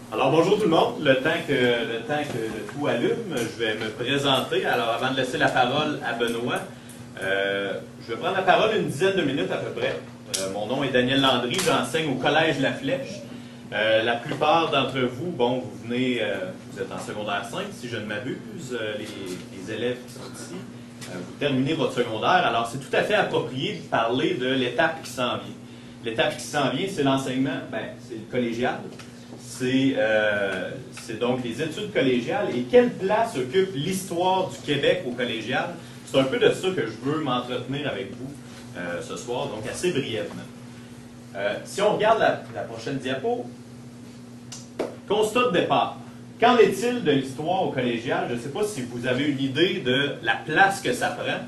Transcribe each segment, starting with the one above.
Alors bonjour tout le monde, le temps que le tout allume, je vais me présenter. Alors avant de laisser la parole à Benoît, je vais prendre la parole une dizaine de minutes à peu près. Mon nom est Daniel Landry, j'enseigne au Collège La Flèche. La plupart d'entre vous, bon, vous êtes en secondaire 5 si je ne m'abuse, les élèves qui sont ici, vous terminez votre secondaire, alors c'est tout à fait approprié de parler de l'étape qui s'en vient. L'étape qui s'en vient, c'est l'enseignement, c'est le collégial. C'est donc les études collégiales. Et quelle place occupe l'histoire du Québec au collégial? C'est un peu de ça que je veux m'entretenir avec vous ce soir, donc assez brièvement. Si on regarde la prochaine diapo, constat de départ. Qu'en est-il de l'histoire au collégial? Je ne sais pas si vous avez une idée de la place que ça prend.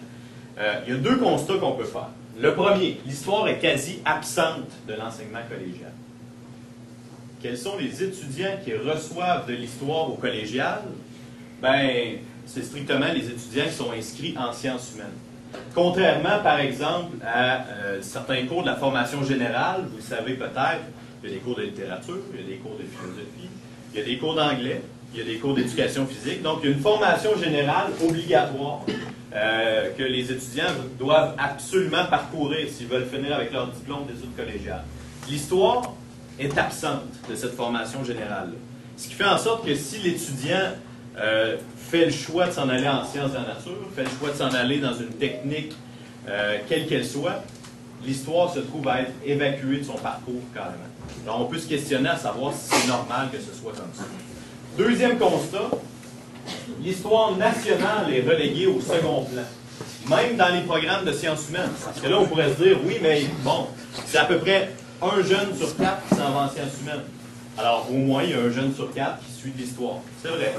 Il y a deux constats qu'on peut faire. Le premier, l'histoire est quasi absente de l'enseignement collégial. Quels sont les étudiants qui reçoivent de l'histoire au collégial? C'est strictement les étudiants qui sont inscrits en sciences humaines. Contrairement, par exemple, à certains cours de la formation générale, vous le savez peut-être, il y a des cours de littérature, il y a des cours de philosophie, il y a des cours d'anglais, il y a des cours d'éducation physique. Donc, il y a une formation générale obligatoire que les étudiants doivent absolument parcourir s'ils veulent finir avec leur diplôme d'études collégiales. L'histoire est absente de cette formation générale-là. Ce qui fait en sorte que si l'étudiant fait le choix de s'en aller en sciences de la nature, fait le choix de s'en aller dans une technique, quelle qu'elle soit, l'histoire se trouve à être évacuée de son parcours carrément. Alors on peut se questionner à savoir si c'est normal que ce soit comme ça. Deuxième constat, l'histoire nationale est reléguée au second plan. Même dans les programmes de sciences humaines. Parce que là, on pourrait se dire, oui, mais bon, c'est à peu près un jeune sur 4 qui s'en va en sciences humaines. Alors, au moins, il y a un jeune sur 4 qui suit de l'histoire. C'est vrai.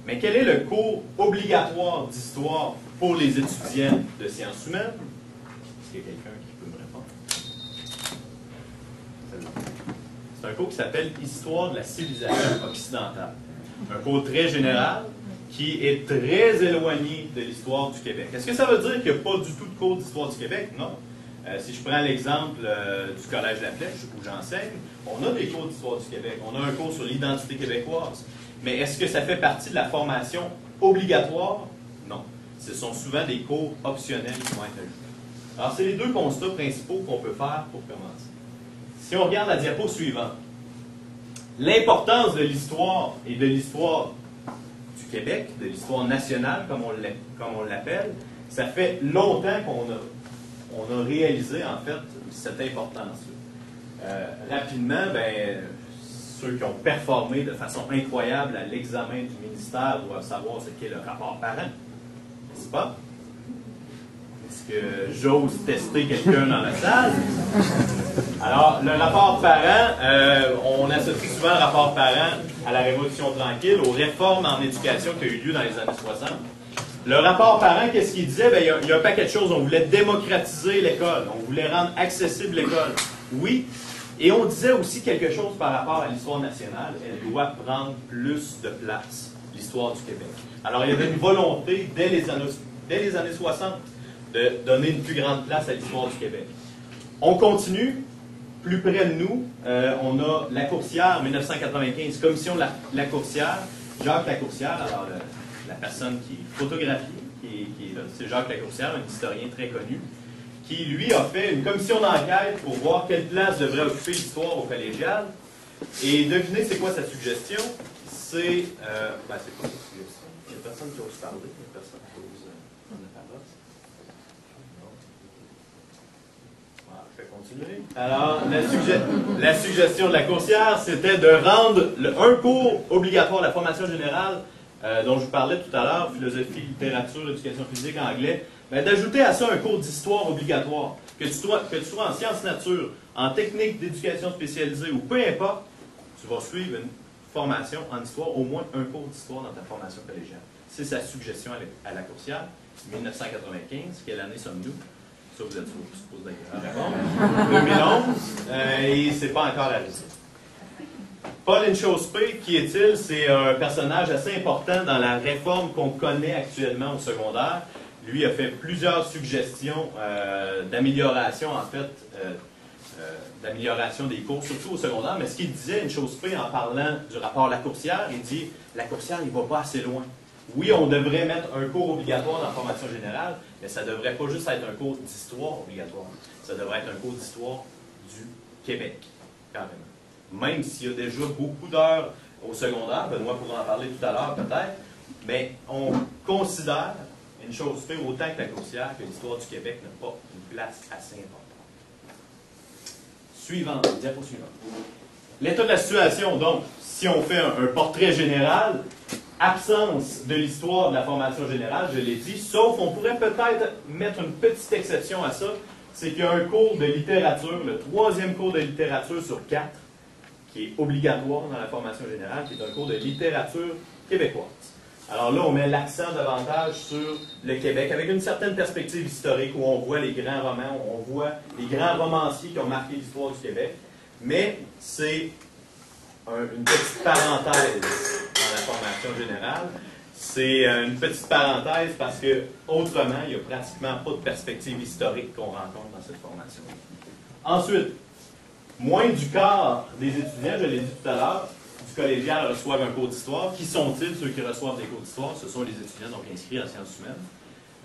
Mais quel est le cours obligatoire d'histoire pour les étudiants de sciences humaines? Est-ce qu'il y a quelqu'un qui peut me répondre? C'est un cours qui s'appelle Histoire de la civilisation occidentale. Un cours très général qui est très éloigné de l'histoire du Québec. Est-ce que ça veut dire qu'il n'y a pas du tout de cours d'histoire du Québec? Non. Si je prends l'exemple du Collège La Flèche, où j'enseigne, on a des cours d'histoire du Québec. On a un cours sur l'identité québécoise. Mais est-ce que ça fait partie de la formation obligatoire? Non. Ce sont souvent des cours optionnels qui vont être ajoutés. Alors, c'est les deux constats principaux qu'on peut faire pour commencer. Si on regarde la diapo suivante, l'importance de l'histoire et de l'histoire du Québec, de l'histoire nationale, comme on l'appelle, ça fait longtemps qu'on a réalisé, en fait, cette importance-là. Rapidement, ceux qui ont performé de façon incroyable à l'examen du ministère doivent savoir ce qu'est le rapport parent, n'est-ce pas? Est-ce que j'ose tester quelqu'un dans la salle? Alors, le rapport parent, on associe souvent le rapport parent à la Révolution tranquille, aux réformes en éducation qui ont eu lieu dans les années 60. Le rapport parent, qu'est-ce qu'il disait? Il y a un paquet de choses. On voulait démocratiser l'école. On voulait rendre accessible l'école. Oui. Et on disait aussi quelque chose par rapport à l'histoire nationale. Elle doit prendre plus de place, l'histoire du Québec. Alors, il y avait une volonté, dès les années 60, de donner une plus grande place à l'histoire du Québec. On continue. Plus près de nous, on a Lacourcière, 1995, commission Lacourcière. Jacques Lacourcière, alors la personne qui est photographiée, qui est là, c'est Jacques Lacourcière, un historien très connu, qui, lui, a fait une commission d'enquête pour voir quelle place devrait occuper l'histoire au collégial. Et devinez, c'est quoi sa suggestion? C'est quoi sa suggestion? Il n'y a personne qui ose parler, il n'y a personne qui ose prendre la parole. Voilà, je vais continuer. Alors, la suggestion de Lacourcière, c'était de rendre un cours obligatoire de la formation générale dont je vous parlais tout à l'heure, philosophie, littérature, éducation physique, anglais, d'ajouter à ça un cours d'histoire obligatoire. Que tu sois en sciences nature, en technique d'éducation spécialisée ou peu importe, tu vas suivre une formation en histoire, au moins un cours d'histoire dans ta formation collégiale. C'est sa suggestion à Lacourcière, 1995. Quelle année sommes-nous? Ça, vous êtes supposé répondre. 2011, et c'est pas encore arrivé. Paul Inchauspé, qui est-il? C'est un personnage assez important dans la réforme qu'on connaît actuellement au secondaire. Lui a fait plusieurs suggestions d'amélioration, en fait, d'amélioration des cours, surtout au secondaire, mais ce qu'il disait, une chose près, en parlant du rapport Lacourcière, il dit « Lacourcière, il ne va pas assez loin ». Oui, on devrait mettre un cours obligatoire dans la formation générale, mais ça ne devrait pas juste être un cours d'histoire obligatoire. Ça devrait être un cours d'histoire du Québec, carrément. Même s'il y a déjà beaucoup d'heures au secondaire, Benoît pourra en parler tout à l'heure peut-être, mais on considère, une chose fait autant que Lacourcière, que l'histoire du Québec n'a pas une place assez importante. Suivante, diapo suivante. L'état de la situation, donc, si on fait un portrait général, absence de l'histoire de la formation générale, je l'ai dit, sauf on pourrait peut-être mettre une petite exception à ça, c'est qu'il y a un cours de littérature, le 3e cours de littérature sur 4, qui est obligatoire dans la formation générale, qui est un cours de littérature québécoise. Alors là, on met l'accent davantage sur le Québec, avec une certaine perspective historique, où on voit les grands romans, où on voit les grands romanciers qui ont marqué l'histoire du Québec, mais c'est une petite parenthèse dans la formation générale. C'est une petite parenthèse parce que, autrement, il n'y a pratiquement pas de perspective historique qu'on rencontre dans cette formation. Ensuite, moins du quart des étudiants, je l'ai dit tout à l'heure, du collégial reçoivent un cours d'histoire. Qui sont-ils, ceux qui reçoivent des cours d'histoire? Ce sont les étudiants donc inscrits en sciences humaines.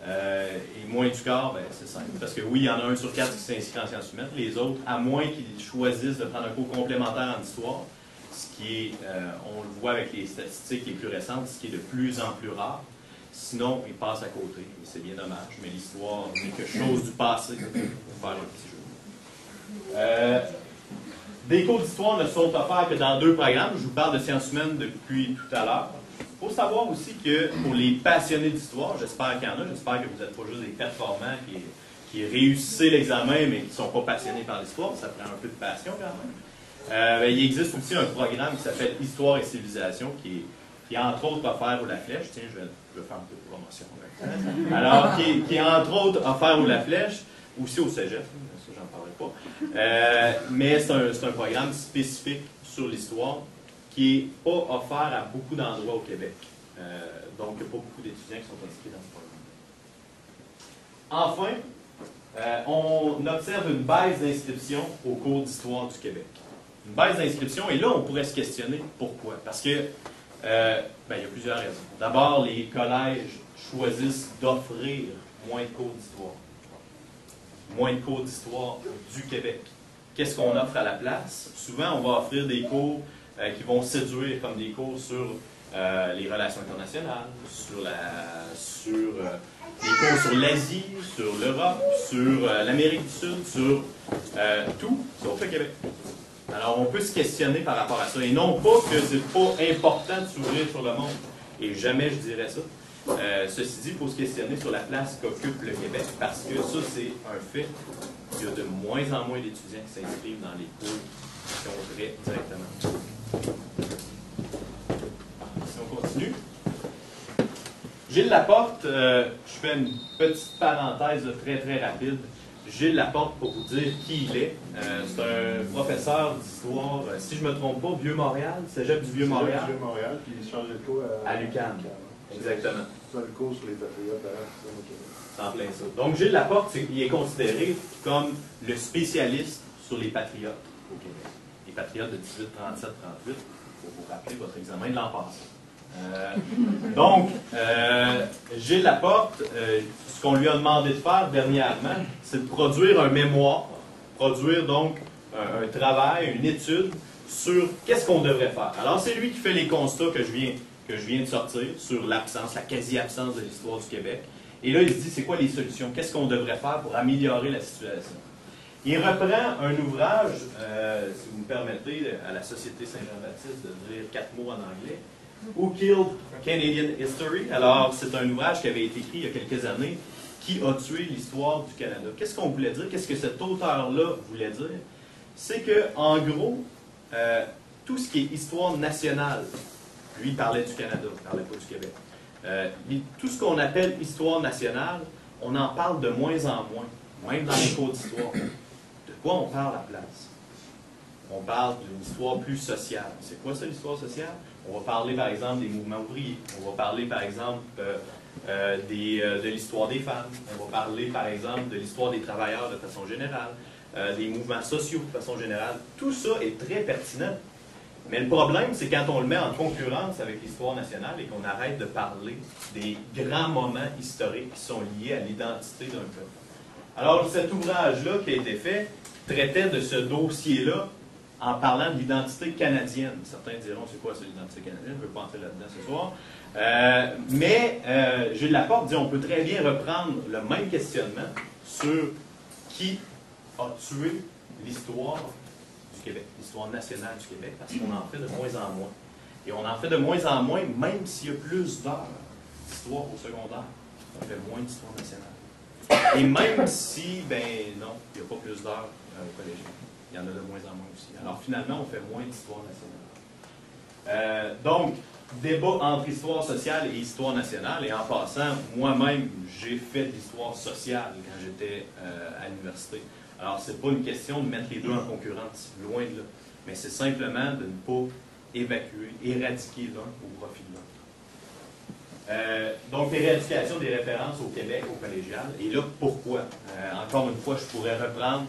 Et moins du quart, ben, c'est simple. Parce que oui, il y en a 1 sur 4 qui s'inscrit en sciences humaines. Les autres, à moins qu'ils choisissent de prendre un cours complémentaire en histoire, ce qui est, on le voit avec les statistiques les plus récentes, ce qui est de plus en plus rare. Sinon, ils passent à côté. C'est bien dommage, mais l'histoire n'est que chose du passé. Pour faire un petit jeu. Des cours d'histoire ne sont offerts que dans 2 programmes. Je vous parle de sciences humaines depuis tout à l'heure. Il faut savoir aussi que pour les passionnés d'histoire, j'espère qu'il y en a, j'espère que vous n'êtes pas juste des performants qui réussissent l'examen mais qui ne sont pas passionnés par l'histoire. Ça prend un peu de passion quand même. Il existe aussi un programme qui s'appelle Histoire et civilisation, qui est entre autres offert au La Flèche. Tiens, je vais faire un peu de promotion. Alors, qui est entre autres offert au La Flèche, aussi au Cégep, ça j'en parlerai pas. Mais c'est un programme spécifique sur l'histoire qui n'est pas offert à beaucoup d'endroits au Québec. Donc, il n'y a pas beaucoup d'étudiants qui sont inscrits dans ce programme. Enfin, on observe une baisse d'inscription au cours d'histoire du Québec. Une baisse d'inscription, et là, on pourrait se questionner pourquoi. Parce que, il y a plusieurs raisons. D'abord, les collèges choisissent d'offrir moins de cours d'histoire. Moins de cours d'histoire du Québec. Qu'est-ce qu'on offre à la place? Souvent, on va offrir des cours qui vont séduire, comme des cours sur les relations internationales, des cours sur l'Asie, sur l'Europe, sur l'Amérique du Sud, sur tout, sauf le Québec. Alors, on peut se questionner par rapport à ça. Et non pas que c'est pas important de s'ouvrir sur le monde. Et jamais je dirais ça. Ceci dit, il faut se questionner sur la place qu'occupe le Québec, parce que ça, c'est un fait. Il y a de moins en moins d'étudiants qui s'inscrivent dans les cours qui ont trait directement. Si on continue. Gilles Laporte, je fais une petite parenthèse très très rapide. Gilles Laporte, pour vous dire qui il est, c'est un professeur d'histoire, si je ne me trompe pas, Vieux-Montréal, Cégep du Vieux-Montréal. Cégep du Vieux-Montréal, puis il change de cours à l'UQAM. Exactement. C'est un cours sur les patriotes au Québec. C'est en plein ça. Donc Gilles Laporte, il est considéré comme le spécialiste sur les patriotes au Québec. Les patriotes de 1837-38, pour vous rappeler votre examen de l'an passé. Donc, Gilles Laporte, ce qu'on lui a demandé de faire dernièrement, c'est de produire un mémoire, produire donc un travail, une étude sur qu'est-ce qu'on devrait faire. Alors, c'est lui qui fait les constats que je viens de sortir sur l'absence, la quasi-absence de l'histoire du Québec. Et là, il se dit, c'est quoi les solutions? Qu'est-ce qu'on devrait faire pour améliorer la situation? Il reprend un ouvrage, si vous me permettez, à la Société Saint-Jean-Baptiste de dire 4 mots en anglais. Who Killed Canadian History? Alors, c'est un ouvrage qui avait été écrit il y a quelques années, qui a tué l'histoire du Canada. Qu'est-ce qu'on voulait dire? Qu'est-ce que cet auteur-là voulait dire? C'est que, en gros, tout ce qui est histoire nationale, lui, il parlait du Canada, il ne parlait pas du Québec. Tout ce qu'on appelle histoire nationale, on en parle de moins en moins, même dans les cours d'histoire. De quoi on parle à la place? On parle d'une histoire plus sociale. C'est quoi ça, l'histoire sociale? On va parler, par exemple, des mouvements ouvriers. On va parler, par exemple, de l'histoire des femmes. On va parler, par exemple, de l'histoire des travailleurs de façon générale. des mouvements sociaux de façon générale. Tout ça est très pertinent. Mais le problème, c'est quand on le met en concurrence avec l'histoire nationale et qu'on arrête de parler des grands moments historiques qui sont liés à l'identité d'un peuple. Alors, cet ouvrage-là qui a été fait traitait de ce dossier-là en parlant de l'identité canadienne. Certains diront, c'est quoi ça, l'identité canadienne? Je ne veux pas entrer là-dedans ce soir. Mais Gilles Laporte dit, on peut très bien reprendre le même questionnement sur qui a tué l'histoire du Québec, l'histoire nationale du Québec, parce qu'on en fait de moins en moins. Et on en fait de moins en moins, même s'il y a plus d'heures d'histoire au secondaire. On fait moins d'histoire nationale. Et même si, ben non, il n'y a pas plus d'heures au collège. Il y en a de moins en moins aussi. Alors finalement, on fait moins d'histoire nationale. Donc, débat entre histoire sociale et histoire nationale. Et en passant, moi-même, j'ai fait de l'histoire sociale quand j'étais à l'université. Alors, ce n'est pas une question de mettre les deux en concurrence, loin de là. Mais c'est simplement de ne pas évacuer, éradiquer l'un au profit de l'autre. Donc, éradication des références au Québec, au collégial. Et là, pourquoi? Encore une fois, je pourrais reprendre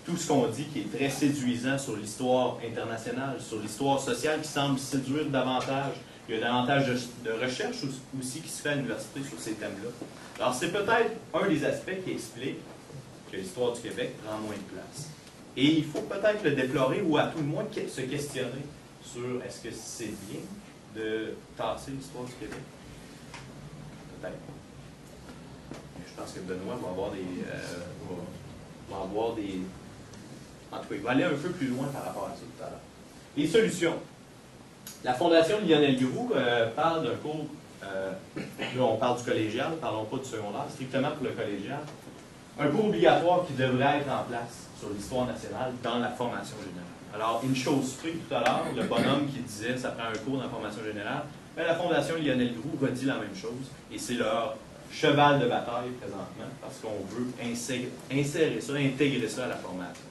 tout ce qu'on dit qui est très séduisant sur l'histoire internationale, sur l'histoire sociale qui semble séduire davantage. Il y a davantage de recherche aussi qui se fait à l'université sur ces thèmes-là. Alors, c'est peut-être un des aspects qui explique que l'histoire du Québec prend moins de place. Et il faut peut-être le déplorer ou à tout le moins se questionner sur est-ce que c'est bien de tasser l'histoire du Québec? Peut-être. Je pense que Benoît va avoir des... En tout cas, il va aller un peu plus loin par rapport à ça tout à l'heure. Les solutions. La Fondation Lionel Groulx parle d'un cours... là, on parle du collégial, parlons pas du secondaire, strictement pour le collégial. Un cours obligatoire qui devrait être en place sur l'histoire nationale dans la formation générale. Alors, une chose prise tout à l'heure, le bonhomme qui disait ça prend un cours dans la formation générale, mais la Fondation Lionel Groulx redit la même chose, et c'est leur cheval de bataille présentement, parce qu'on veut insérer ça, intégrer ça à la formation.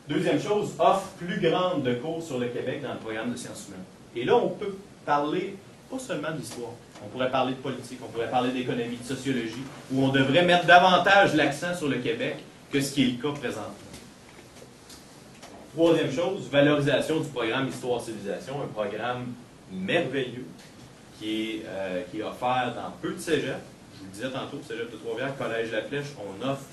Deuxième chose, offre plus grande de cours sur le Québec dans le programme de sciences humaines. Et là, on peut parler pas seulement de l'histoire. On pourrait parler de politique, on pourrait parler d'économie, de sociologie, où on devrait mettre davantage l'accent sur le Québec que ce qui est le cas présentement. Troisième chose, valorisation du programme Histoire-Civilisation, un programme merveilleux qui est offert dans peu de cégeps. Je vous le disais tantôt, cégep de Trois-Rivières, Collège La Flèche, on offre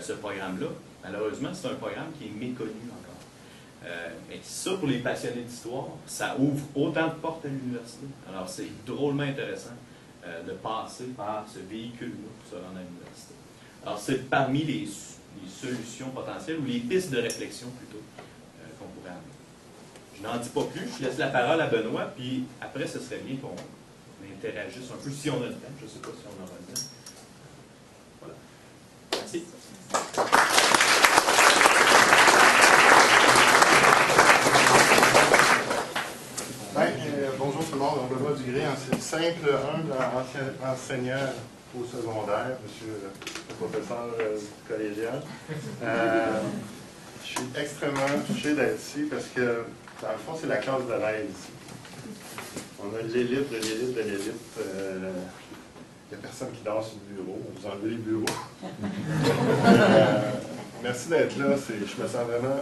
ce programme-là. Malheureusement, c'est un programme qui est méconnu encore. Mais ça, pour les passionnés d'histoire, ça ouvre autant de portes à l'université. Alors, c'est drôlement intéressant de passer par ce véhicule-là pour se rendre à l'université. Alors, c'est parmi les solutions potentielles, ou les pistes de réflexion, plutôt, qu'on pourrait amener. Je n'en dis pas plus, je laisse la parole à Benoît, puis après, ce serait bien qu'on interagisse un peu, si on a le temps. Je ne sais pas si on aura le temps. Voilà. Merci. Bonjour tout le monde, on Benoît Dugré, simple, humble enseignant au secondaire, monsieur le professeur collégial. Je suis extrêmement touché d'être ici parce que, dans le fond, c'est la classe de l'aide ici. On a l'élite de l'élite de l'élite. Il n'y a personne qui dort sur le bureau, on vous enlève les bureaux. Merci d'être là, je me sens vraiment...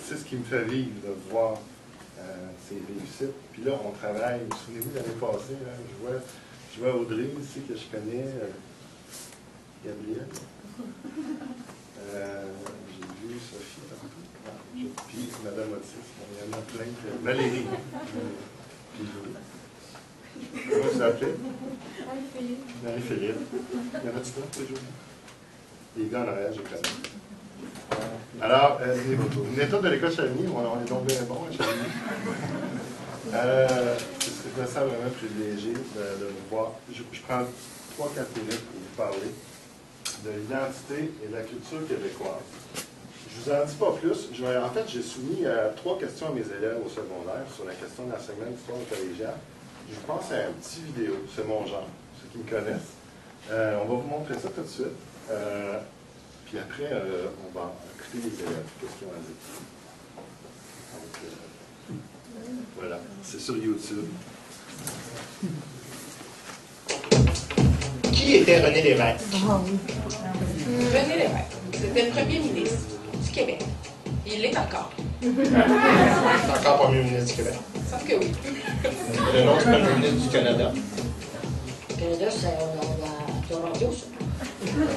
c'est ce qui me fait vivre, de voir ces réussites. Puis là, on travaille. Souvenez-vous, l'année passée, hein, je vois Audrey ici, que je connais, Gabriel. J'ai vu Sophie tantôt. Puis Mme Otis. Il y en a plein. Valérie. Puis comment vous appelez? Marie-Philippe. Marie-Philippe. Il y en a-tu d'autres toujours? Les gars en arrière, je connais. Alors, une méthode de l'école Chavigny, on est donc bien bon à Chavigny. Je me sens vraiment privilégié de vous voir. Je prends 3-4 minutes pour vous parler de l'identité et de la culture québécoise. Je ne vous en dis pas plus. En fait, j'ai soumis 3 questions à mes élèves au secondaire sur la question de l'enseignement d'histoire au collégial. Je vous pense à un petit vidéo, c'est mon genre, ceux qui me connaissent. On va vous montrer ça tout de suite. Puis après, on va écouter les élèves, qu'est-ce qu'ils ont à dire. Donc, voilà, c'est sur YouTube. Qui était René Lévesque? René Lévesque. c'était le premier ministre du Québec. Il l'est encore. C'est encore premier ministre du Québec. Sauf que oui. Le nom du premier ministre du Canada. Le Canada, c'est à Toronto, ça.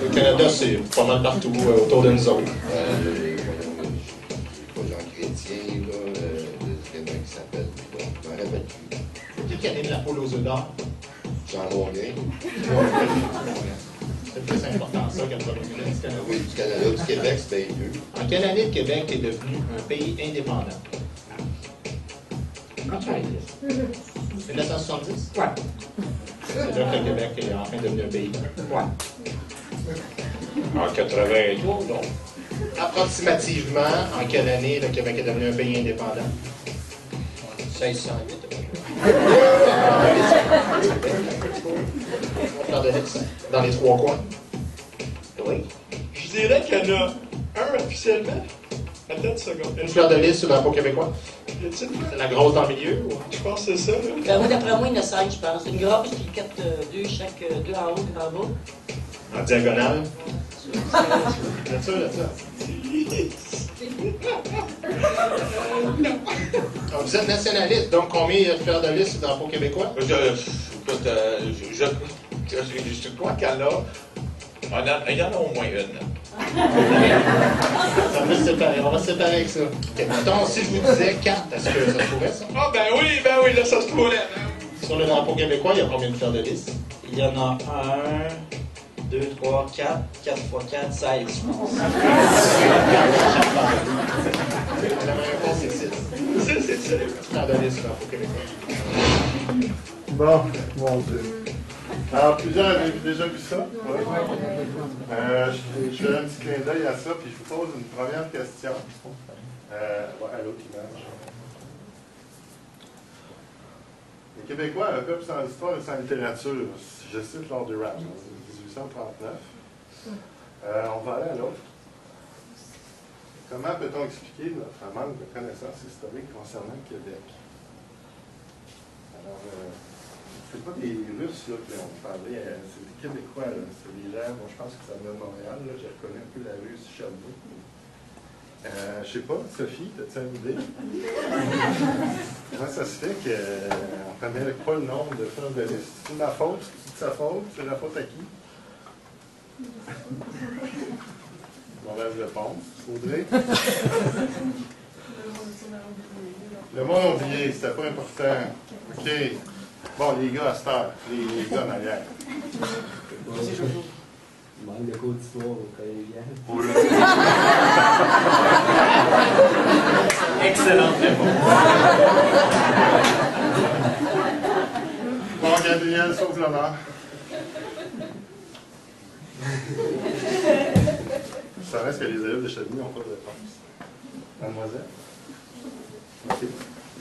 Le Canada, c'est pas mal partout autour de nous autres. Pas Jean Chrétien, là, le gars qui s'appelle, je m'en rappelle plus. C'est qui anime la poule aux œufs d'or? Jean Longueuil. C'est plus important ça que le premier ministre du Canada. Oui, du Canada, du Québec, c'était mieux. En quelle année le Québec est devenu un pays indépendant? En 1970? Ouais. C'est là que le Québec est enfin devenu un pays. Ouais. En 83, donc. Approximativement, en quelle année le Québec est devenu un pays indépendant? 1608. Dans les trois coins. Oui. Je dirais qu'il y en a un officiellement. Attends une seconde. Une fleur de lys sur le drapeau québécois. C'est la grosse dans le milieu? Ou... Je pense que c'est ça. Là. Ben, moi, d'après moi, il y en a 5, je pense. Une grosse, puis 4, 2, chaque 2 en haut, 2 en bas. En diagonale. Bien sûr, là, ça. Donc, vous êtes nationaliste, donc combien il y a de fleurs de lys sur le drapeau québécois? Je crois qu'il y en a. Il y en a au moins une. On va se séparer avec ça. Okay. Mettons, si je vous disais 4, est-ce que ça se pourrait, ça? Ah, ben oui, là, ça se pourrait. Sur le drapeau québécois, il y a combien de fleurs de lys? Il y en a 1, 2, 3, 4. 4 x 4, 16, je pense. La même réponse, c'est 6. C'est fleurs de lys sur le drapeau québécois. Bon, mon Dieu. Alors, plusieurs avaient déjà vu ça. Ouais. Je fais un petit clin d'œil à ça, puis je vous pose une première question. À l'autre image. Les Québécois, un peuple sans histoire et sans littérature. Je cite Lord Durand, 1839. On va aller à l'autre. Comment peut-on expliquer notre manque de connaissances historiques concernant le Québec? Alors, c'est pas des Russes là, qui ont parlé, c'est des Québécois. C'est des gens, bon, je pense que ça vient de Montréal. Là, je reconnais un peu la rue Sherbrooke. Je sais pas, Sophie, as-tu une idée? Comment ça se fait qu'on ne connaît pas le nombre de fleurs de lys? C'est ma faute? C'est sa faute? C'est la faute à qui? Mauvaise réponse. Audrey? Le monde a oublié, c'était pas important. OK. Bon, les gars, à cette heure, les gars en arrière. Manque de cours d'histoire au collégial. Excellente réponse. Bon, Gabriel, sauve l'honneur. Ça reste que les élèves de Chevigny n'ont pas de réponse. Mademoiselle? OK.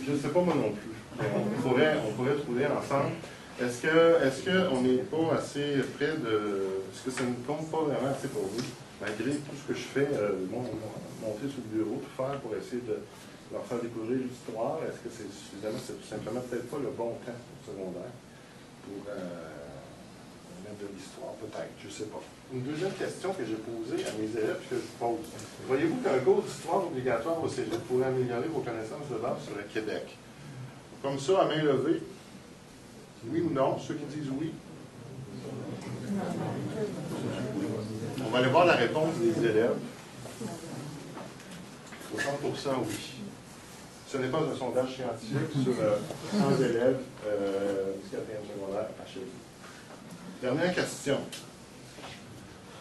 Je ne sais pas moi non plus. On pourrait trouver ensemble. Est-ce qu'on n'est pas assez près de... Est-ce que ça ne compte pas vraiment assez pour vous, malgré tout ce que je fais, monter sur le bureau, tout faire pour essayer de leur faire découvrir l'histoire? Est-ce que c'est suffisamment, c'est tout simplement peut-être pas le bon temps au secondaire pour mettre de l'histoire, peut-être, je ne sais pas. Une deuxième question que j'ai posée à mes élèves, que je vous pose. Voyez-vous qu'un cours d'histoire obligatoire au cégep pourrait améliorer vos connaissances de base sur le Québec? Comme ça, à main levée, oui ou non? Ceux qui disent oui. On va aller voir la réponse des élèves. 60% oui. Ce n'est pas un sondage scientifique sur 100 élèves du 4e secondaire à Chevigny. Dernière question.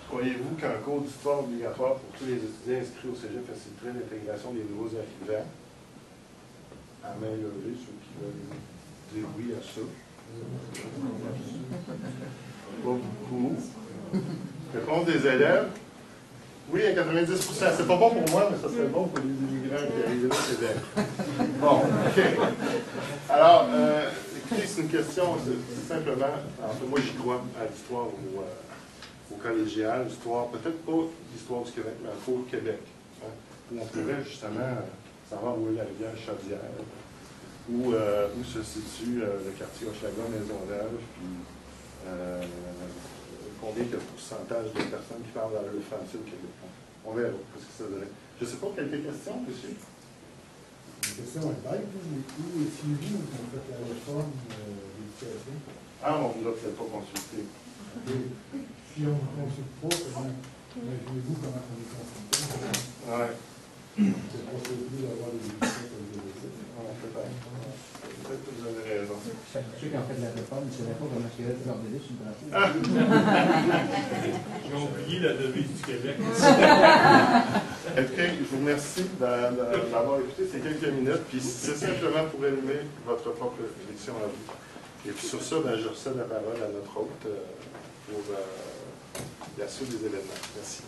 Croyez-vous qu'un cours d'histoire obligatoire pour tous les étudiants inscrits au cégep faciliterait l'intégration des nouveaux arrivants? À main levée, ceux qui veulent dire oui à ça. Pas beaucoup. Réponse des élèves. Oui, à 90%. C'est pas bon pour moi, mais ça serait bon pour les immigrants qui arrivent au Québec. Bon, OK. Alors, écoutez, c'est une question, c'est simplement, en fait, moi j'y crois à l'histoire au collégial, l'histoire, peut-être pas l'histoire du Québec, mais un cours Québec, hein, où on pourrait justement savoir où est la rivière Chaudière, où se situe le quartier Hochelaga, Maisonneuve, puis combien il y a de pourcentage de personnes qui parlent dans le français au Québec. On verra ce que ça donne. Je ne sais pas, quelques questions, monsieur? La question est bête, mais où étiez-vous quand vous faites la réforme d'éducation? Ah, on ne nous a peut-être pas consulté. Si on ne consulte pas, imaginez-vous comment on est consulté? Ouais. C'est pas possible d'avoir des éducations comme je le dis. Peut-être que vous avez raison. Ceux qui ont fait de la réforme, ils ne savaient pas comment il y avait leur délai sur le drapeau. J'ai oublié la devise du Québec. Écoutez, je vous remercie d'avoir écouté ces quelques minutes, puis c'est simplement pour allumer votre propre réflexion à vous. Et puis sur ça, je recède la parole à notre hôte pour la suite des événements. Merci.